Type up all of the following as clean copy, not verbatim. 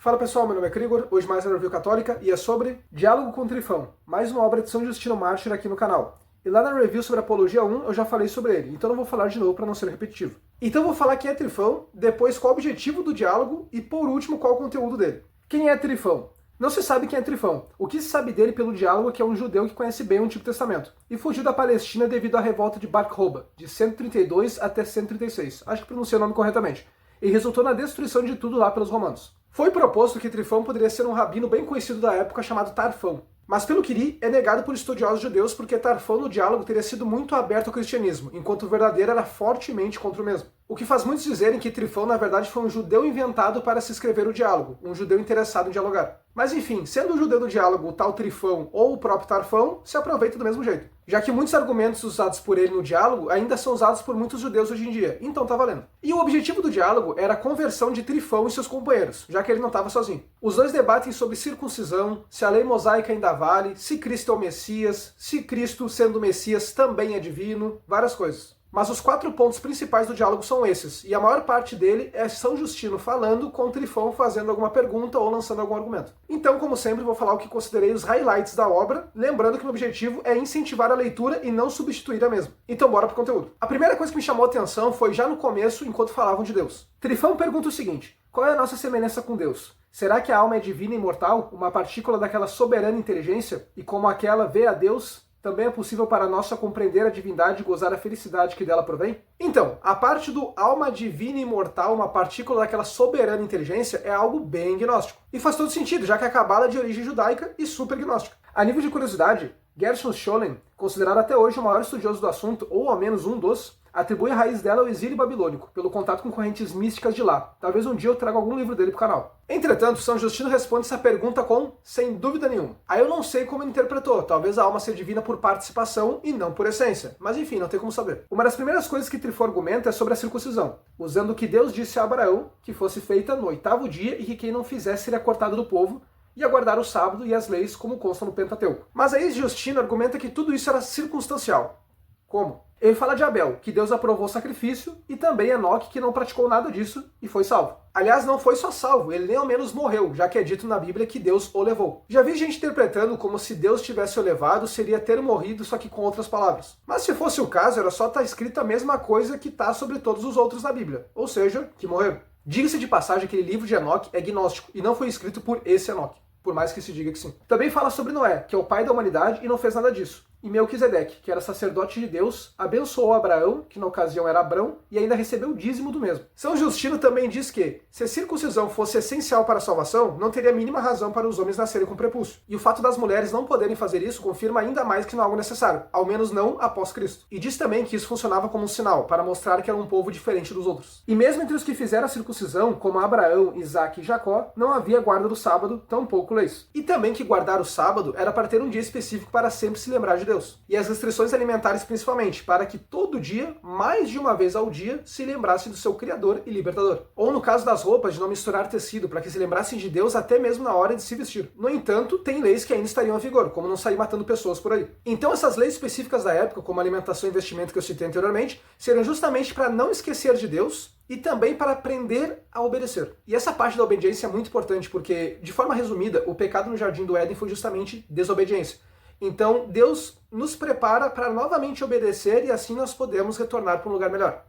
Fala pessoal, meu nome é Krigor, hoje mais uma review católica e é sobre Diálogo com Trifão, mais uma obra de São Justino Mártir aqui no canal. E lá na review sobre Apologia 1 eu já falei sobre ele, então não vou falar de novo para não ser repetitivo. Então vou falar quem é Trifão, depois qual o objetivo do diálogo e por último qual o conteúdo dele. Quem é Trifão? Não se sabe quem é Trifão. O que se sabe dele pelo diálogo é que é um judeu que conhece bem o Antigo Testamento e fugiu da Palestina devido à revolta de Bar Kokhba, de 132 até 136, acho que pronunciei o nome corretamente, e resultou na destruição de tudo lá pelos romanos. Foi proposto que Trifão poderia ser um rabino bem conhecido da época chamado Tarfão, mas pelo que li, é negado por estudiosos judeus porque Tarfão no diálogo teria sido muito aberto ao cristianismo, enquanto o verdadeiro era fortemente contra o mesmo. O que faz muitos dizerem que Trifão na verdade foi um judeu inventado para se escrever o diálogo, um judeu interessado em dialogar. Mas enfim, sendo o judeu do diálogo o tal Trifão ou o próprio Tarfão, se aproveita do mesmo jeito, já que muitos argumentos usados por ele no diálogo ainda são usados por muitos judeus hoje em dia, então tá valendo. E o objetivo do diálogo era a conversão de Trifão e seus companheiros, já que ele não estava sozinho. Os dois debatem sobre circuncisão, se a lei mosaica ainda vale, se Cristo é o Messias, se Cristo, sendo o Messias, também é divino, várias coisas. Mas os 4 pontos principais do diálogo são esses, e a maior parte dele é São Justino falando com Trifão fazendo alguma pergunta ou lançando algum argumento. Então, como sempre, vou falar o que considerei os highlights da obra, lembrando que o meu objetivo é incentivar a leitura e não substituir a mesma. Então bora pro conteúdo. A primeira coisa que me chamou a atenção foi já no começo, enquanto falavam de Deus. Trifão pergunta o seguinte: qual é a nossa semelhança com Deus? Será que a alma é divina e imortal, uma partícula daquela soberana inteligência, e como aquela vê a Deus, também é possível para nós só compreender a divindade e gozar a felicidade que dela provém? Então, a parte do alma divina e imortal, uma partícula daquela soberana inteligência, é algo bem gnóstico. E faz todo sentido, já que a Cabala é de origem judaica e super gnóstica. A nível de curiosidade, Gershon Scholem, considerado até hoje o maior estudioso do assunto, ou ao menos um dos, atribui a raiz dela ao exílio babilônico, pelo contato com correntes místicas de lá. Talvez um dia eu traga algum livro dele pro canal. Entretanto, São Justino responde essa pergunta com sem dúvida nenhuma. Aí eu não sei como ele interpretou, talvez a alma seja divina por participação e não por essência. Mas enfim, não tem como saber. Uma das primeiras coisas que Trifão argumenta é sobre a circuncisão, usando o que Deus disse a Abraão, que fosse feita no 8º dia e que quem não fizesse seria cortado do povo, e aguardar o sábado e as leis como consta no Pentateuco. Mas aí Justino argumenta que tudo isso era circunstancial. Como? Ele fala de Abel, que Deus aprovou o sacrifício, e também Enoque, que não praticou nada disso e foi salvo. Aliás, não foi só salvo, ele nem ao menos morreu, já que é dito na Bíblia que Deus o levou. Já vi gente interpretando como se Deus tivesse o levado, seria ter morrido, só que com outras palavras. Mas se fosse o caso, era só estar escrito a mesma coisa que está sobre todos os outros na Bíblia, ou seja, que morreram. Diga-se de passagem, aquele livro de Enoque é gnóstico, e não foi escrito por esse Enoque, por mais que se diga que sim. Também fala sobre Noé, que é o pai da humanidade e não fez nada disso. E Melquisedeque, que era sacerdote de Deus, abençoou Abraão, que na ocasião era Abrão, e ainda recebeu o dízimo do mesmo. São Justino também diz que, se a circuncisão fosse essencial para a salvação, não teria a mínima razão para os homens nascerem com prepúcio. E o fato das mulheres não poderem fazer isso confirma ainda mais que não é algo necessário, ao menos não após Cristo. E diz também que isso funcionava como um sinal, para mostrar que era um povo diferente dos outros. E mesmo entre os que fizeram a circuncisão, como Abraão, Isaac e Jacó, não havia guarda do sábado, tampouco leis. E também que guardar o sábado era para ter um dia específico para sempre se lembrar de Deus. E as restrições alimentares principalmente, para que todo dia, mais de uma vez ao dia, se lembrasse do seu Criador e Libertador. Ou no caso das roupas, de não misturar tecido, para que se lembrassem de Deus até mesmo na hora de se vestir. No entanto, tem leis que ainda estariam em vigor, como não sair matando pessoas por aí. Então essas leis específicas da época, como alimentação e investimento que eu citei anteriormente, seriam justamente para não esquecer de Deus e também para aprender a obedecer. E essa parte da obediência é muito importante, porque, de forma resumida, o pecado no Jardim do Éden foi justamente desobediência. Então, Deus nos prepara para novamente obedecer e assim nós podemos retornar para um lugar melhor.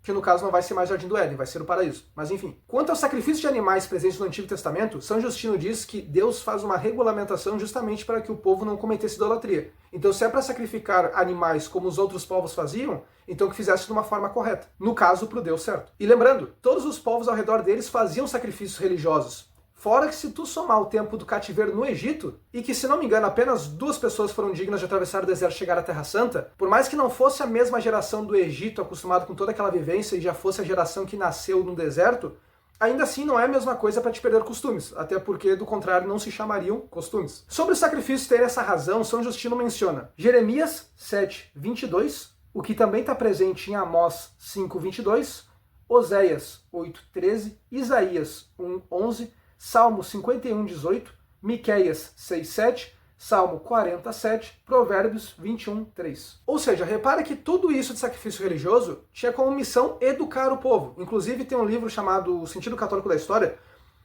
Que no caso não vai ser mais Jardim do Éden, vai ser o paraíso. Mas enfim. Quanto ao sacrifício de animais presentes no Antigo Testamento, São Justino diz que Deus faz uma regulamentação justamente para que o povo não cometesse idolatria. Então, se é para sacrificar animais como os outros povos faziam, então que fizesse de uma forma correta. No caso, para o Deus certo. E lembrando, todos os povos ao redor deles faziam sacrifícios religiosos. Fora que se tu somar o tempo do cativeiro no Egito, e que se não me engano apenas 2 pessoas foram dignas de atravessar o deserto e chegar à Terra Santa, por mais que não fosse a mesma geração do Egito acostumado com toda aquela vivência e já fosse a geração que nasceu no deserto, ainda assim não é a mesma coisa para te perder costumes, até porque do contrário não se chamariam costumes. Sobre o sacrifício ter essa razão, São Justino menciona Jeremias 7:22, o que também está presente em Amós 5:22, Oséias 8:13, Isaías 1:11, Salmo 51:18, Miqueias 6:7, Salmo 47, Provérbios 21:3. Ou seja, repara que tudo isso de sacrifício religioso tinha como missão educar o povo. Inclusive tem um livro chamado O Sentido Católico da História,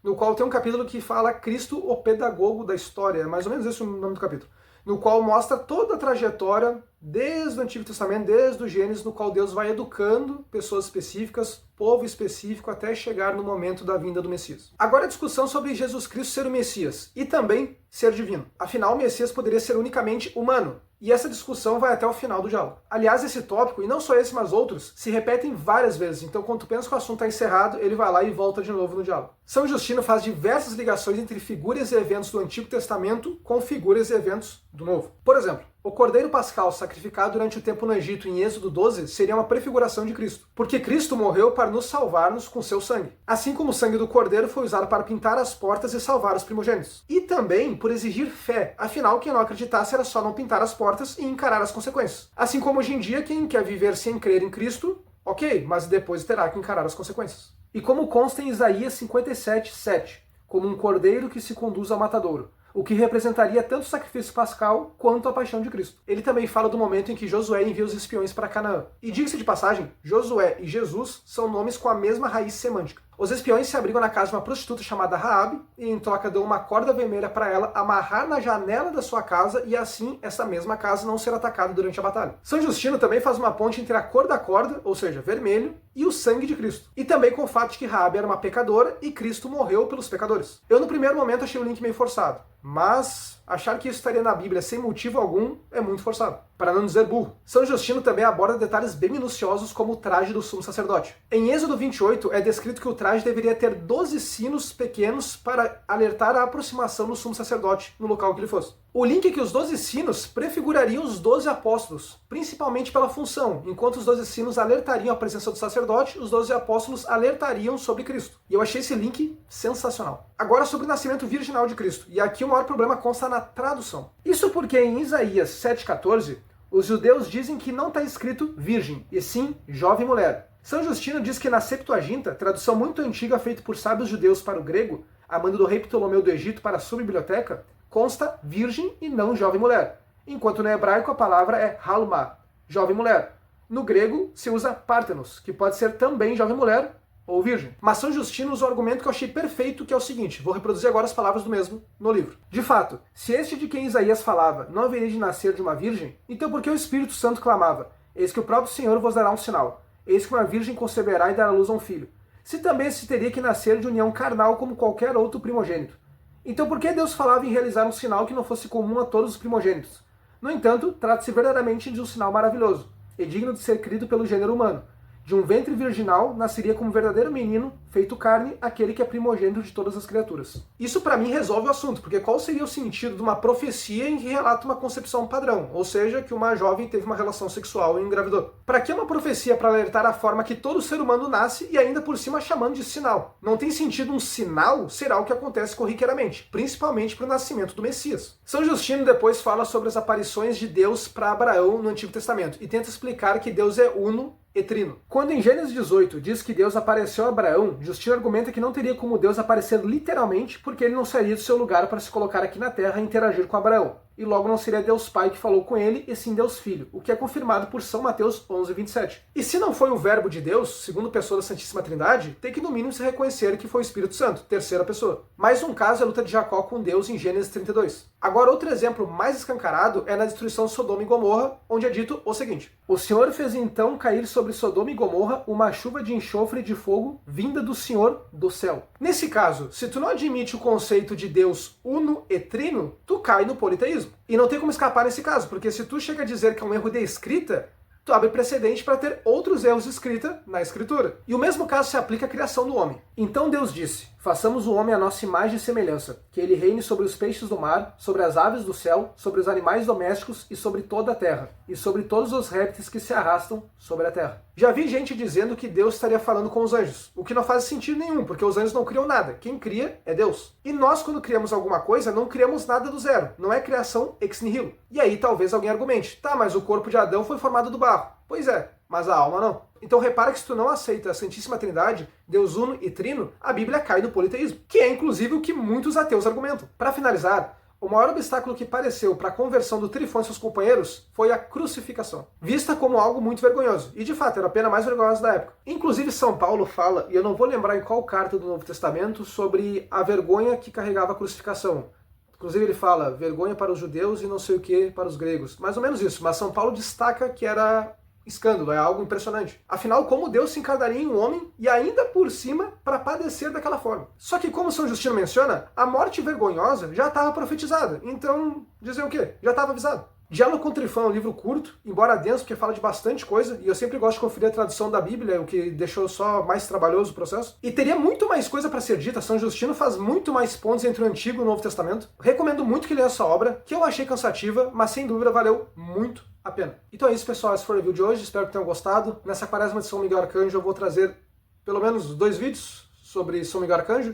no qual tem um capítulo que fala Cristo, o pedagogo da história, é mais ou menos esse o nome do capítulo, no qual mostra toda a trajetória desde o Antigo Testamento, desde o Gênesis, no qual Deus vai educando pessoas específicas, povo específico, até chegar no momento da vinda do Messias. Agora a discussão sobre Jesus Cristo ser o Messias e também ser divino. Afinal, o Messias poderia ser unicamente humano. E essa discussão vai até o final do diálogo. Aliás, esse tópico, e não só esse, mas outros, se repetem várias vezes. Então, quando tu pensa que o assunto está encerrado, ele vai lá e volta de novo no diálogo. São Justino faz diversas ligações entre figuras e eventos do Antigo Testamento com figuras e eventos do Novo. Por exemplo, o Cordeiro Pascal sacrificado durante o tempo no Egito em Êxodo 12 seria uma prefiguração de Cristo, porque Cristo morreu para nos salvar-nos com seu sangue. Assim como o sangue do Cordeiro foi usado para pintar as portas e salvar os primogênitos. E também por exigir fé, afinal quem não acreditasse era só não pintar as portas e encarar as consequências. Assim como hoje em dia quem quer viver sem crer em Cristo, ok, mas depois terá que encarar as consequências. E como consta em Isaías 57:7, como um cordeiro que se conduz ao matadouro, o que representaria tanto o sacrifício pascal quanto a paixão de Cristo. Ele também fala do momento em que Josué envia os espiões para Canaã. E diga-se de passagem, Josué e Jesus são nomes com a mesma raiz semântica. Os espiões se abrigam na casa de uma prostituta chamada Raabe e em troca dão uma corda vermelha para ela amarrar na janela da sua casa e assim essa mesma casa não ser atacada durante a batalha. São Justino também faz uma ponte entre a cor da corda, ou seja, vermelho, e o sangue de Cristo. E também com o fato de que Raabe era uma pecadora e Cristo morreu pelos pecadores. Eu no primeiro momento achei o link meio forçado, mas achar que isso estaria na Bíblia sem motivo algum é muito forçado, para não dizer burro. São Justino também aborda detalhes bem minuciosos como o traje do sumo sacerdote. Em Êxodo 28 é descrito que o traje deveria ter 12 sinos pequenos para alertar a aproximação do sumo sacerdote no local que ele fosse. O link é que os 12 sinos prefigurariam os 12 apóstolos, principalmente pela função. Enquanto os 12 sinos alertariam a presença do sacerdote, os 12 apóstolos alertariam sobre Cristo. E eu achei esse link sensacional. Agora sobre o nascimento virginal de Cristo. E aqui o maior problema consta na tradução. Isso porque em Isaías 7,14, os judeus dizem que não está escrito virgem, e sim jovem mulher. São Justino diz que na Septuaginta, tradução muito antiga feita por sábios judeus para o grego, a mando do rei Ptolomeu do Egito para a sua biblioteca, consta virgem e não jovem mulher, enquanto no hebraico a palavra é halma, jovem mulher. No grego se usa partenos, que pode ser também jovem mulher ou virgem. Mas São Justino usa o argumento que eu achei perfeito, que é o seguinte, vou reproduzir agora as palavras do mesmo no livro. De fato, se este de quem Isaías falava não haveria de nascer de uma virgem, então por que o Espírito Santo clamava, eis que o próprio Senhor vos dará um sinal, eis que uma virgem conceberá e dará luz a um filho, se também se teria que nascer de união carnal como qualquer outro primogênito? Então por que Deus falava em realizar um sinal que não fosse comum a todos os primogênitos? No entanto, trata-se verdadeiramente de um sinal maravilhoso, e digno de ser crido pelo gênero humano. De um ventre virginal nasceria como verdadeiro menino, feito carne, aquele que é primogênito de todas as criaturas. Isso para mim resolve o assunto, porque qual seria o sentido de uma profecia em que relata uma concepção padrão, ou seja, que uma jovem teve uma relação sexual e engravidou? Para que uma profecia para alertar a forma que todo ser humano nasce e ainda por cima chamando de sinal? Não tem sentido um sinal ser algo que acontece corriqueiramente, principalmente para o nascimento do Messias. São Justino depois fala sobre as aparições de Deus para Abraão no Antigo Testamento e tenta explicar que Deus é uno e trino. Quando em Gênesis 18 diz que Deus apareceu a Abraão, Justino argumenta que não teria como Deus aparecer literalmente, porque ele não sairia do seu lugar para se colocar aqui na Terra e interagir com Abraão. E logo não seria Deus Pai que falou com ele, e sim Deus Filho, o que é confirmado por São Mateus 11:27. E se não foi o verbo de Deus, segundo pessoa da Santíssima Trindade, tem que no mínimo se reconhecer que foi o Espírito Santo, terceira pessoa. Mais um caso é a luta de Jacó com Deus em Gênesis 32. Agora outro exemplo mais escancarado é na destruição de Sodoma e Gomorra, onde é dito o seguinte: o Senhor fez então cair sobre Sodoma e Gomorra uma chuva de enxofre e de fogo vinda do Senhor do céu. Nesse caso, se tu não admite o conceito de Deus uno e trino, tu cai no politeísmo. E não tem como escapar nesse caso, porque se tu chega a dizer que é um erro de escrita, tu abre precedente para ter outros erros de escrita na escritura. E o mesmo caso se aplica à criação do homem. Então Deus disse: façamos o homem à nossa imagem e semelhança, que ele reine sobre os peixes do mar, sobre as aves do céu, sobre os animais domésticos e sobre toda a terra, e sobre todos os répteis que se arrastam sobre a terra. Já vi gente dizendo que Deus estaria falando com os anjos, o que não faz sentido nenhum, porque os anjos não criam nada. Quem cria é Deus. E nós, quando criamos alguma coisa, não criamos nada do zero. Não é criação ex nihilo. E aí talvez alguém argumente: tá, mas o corpo de Adão foi formado do barro. Pois é, mas a alma não. Então repara que se tu não aceita a Santíssima Trindade, Deus uno e trino, a Bíblia cai no politeísmo, que é inclusive o que muitos ateus argumentam. Para finalizar, o maior obstáculo que pareceu para a conversão do Trifão e seus companheiros foi a crucificação, vista como algo muito vergonhoso, e de fato era a pena mais vergonhosa da época. Inclusive São Paulo fala, e eu não vou lembrar em qual carta do Novo Testamento, sobre a vergonha que carregava a crucificação. Inclusive ele fala, vergonha para os judeus e não sei o que para os gregos. Mais ou menos isso, mas São Paulo destaca que era escândalo, é algo impressionante. Afinal, como Deus se encarnaria em um homem e ainda por cima para padecer daquela forma? Só que como São Justino menciona, a morte vergonhosa já estava profetizada. Então, dizer o quê? Já estava avisado. Diálogo com o Trifão é um livro curto, embora denso, porque fala de bastante coisa, e eu sempre gosto de conferir a tradução da Bíblia, o que deixou só mais trabalhoso o processo. E teria muito mais coisa para ser dita, São Justino faz muito mais pontos entre o Antigo e o Novo Testamento. Recomendo muito que leia essa obra, que eu achei cansativa, mas sem dúvida valeu muito a pena. Então é isso, pessoal, esse foi o review de hoje, espero que tenham gostado. Nessa quaresma de São Miguel Arcanjo eu vou trazer pelo menos 2 vídeos sobre São Miguel Arcanjo.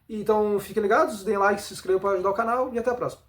Então fiquem ligados, deem like, se inscrevam para ajudar o canal e até a próxima.